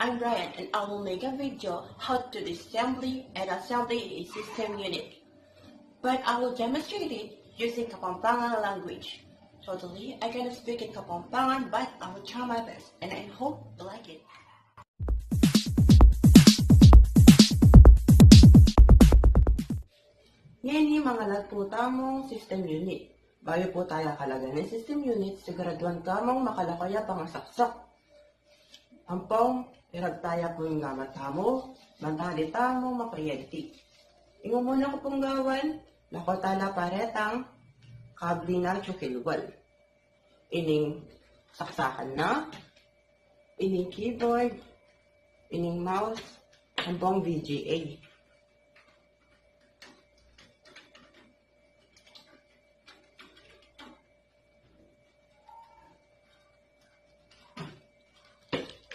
I'm Brian and I will make a video how to disassemble and assemble a system unit. But I will demonstrate it using Capampangan language. Totally, I cannot speak in Capampangan but I will try my best and I hope you like it. Ngayon mga lahat po tamong system unit. Bayo po tayo kalagay ng system unit, siguraduhan tamong makalakaya pangasaksak. Ampong, iragtaya po yung gamat tamo, mantali tamo makriyenti. Ingo muna ko pong gawan, nakotala paretang, kabli na chukilwal. Ining saksakan na, ining keyboard, ining mouse, ampong VGA.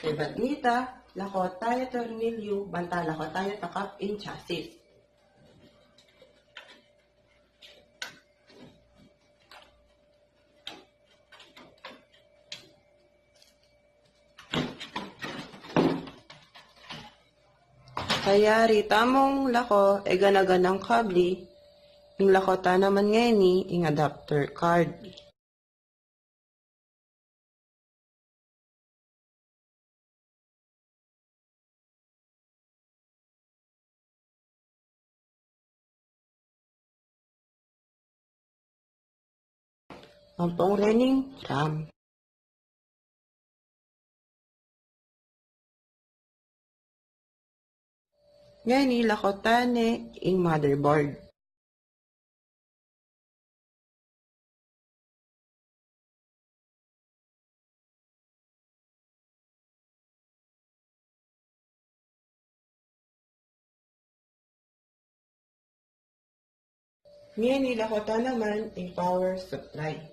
Iba't nita, lakot tayo tornilyo, banta lakot tayo takap in chassis. Kaya ritamong lako, ganaganang kabli, yung lakota naman ngayon ing adapter card. Ampong running RAM. Ngayon lakotane ing motherboard. Ngayon lakota naman ing power supply.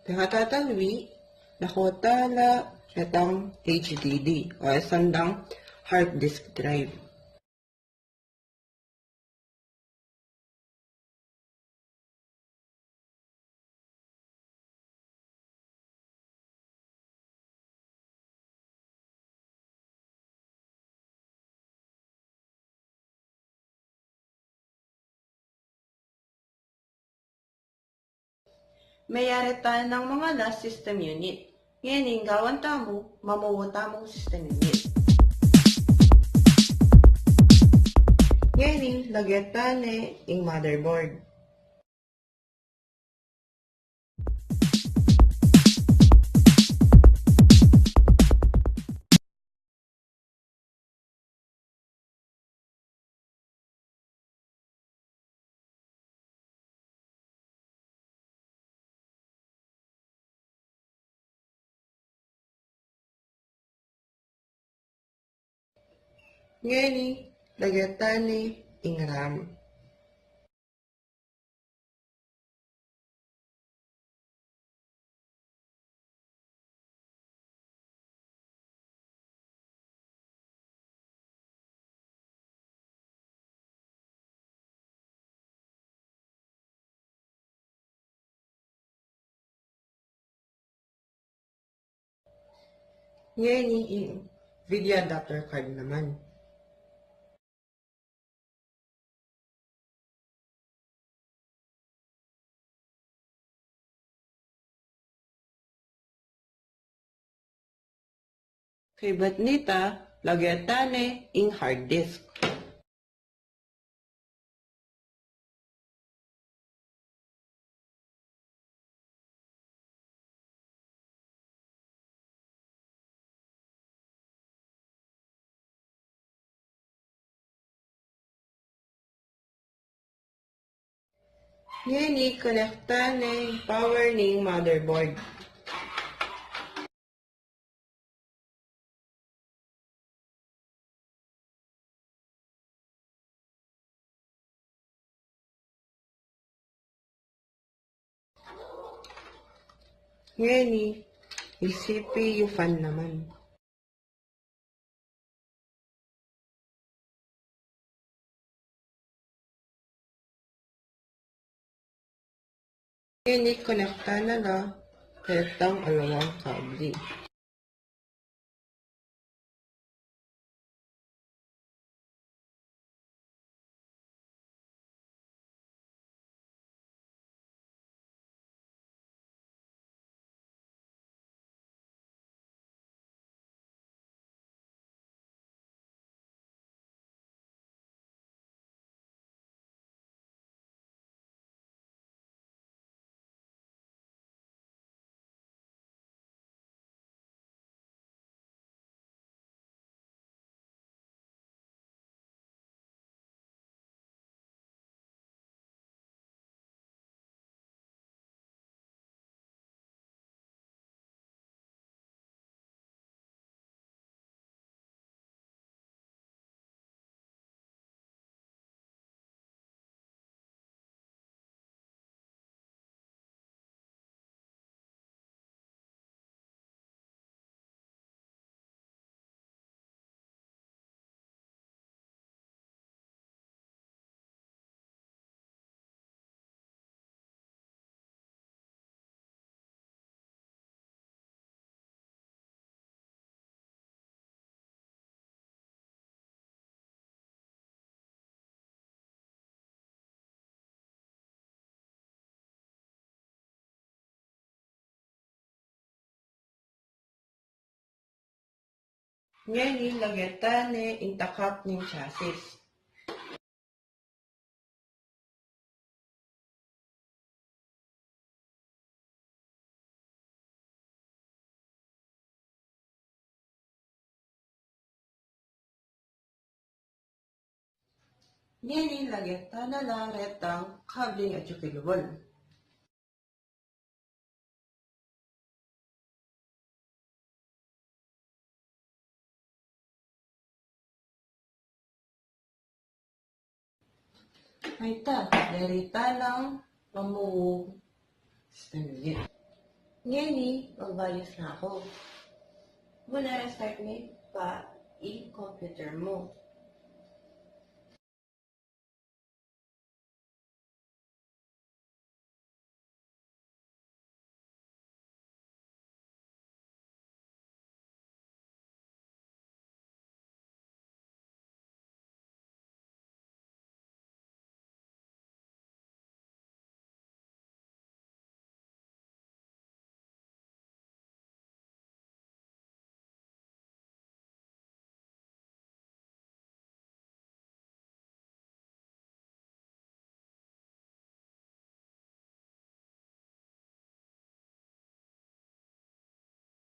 Pagkatatalwi, lakota la itang HDD o sandang hard disk drive. Mayari tayo ng mga last system unit. Ngayon, gawan tamo, mamuwata mong system unit. Ngayon, lagyan tayo ng motherboard. Ngayon, lagyan tayo ng RAM. Ngayon, yung video adapter card naman. Kay ba't nita, lagyan tayo ng hard disk. Ngayon, i-connecta na yung power ng motherboard. Ngayon, yung CPU fan naman. Ini konekta na na retang alawang kable. Ngayon, lagyan ni intakap ng chassis. Ngayon, lagyan na lang retang kabling at chukilubol. Aita, derita lang pamuo sa unit. Ngayon, magbayos na ako. Muna start mo pa i-computer mo.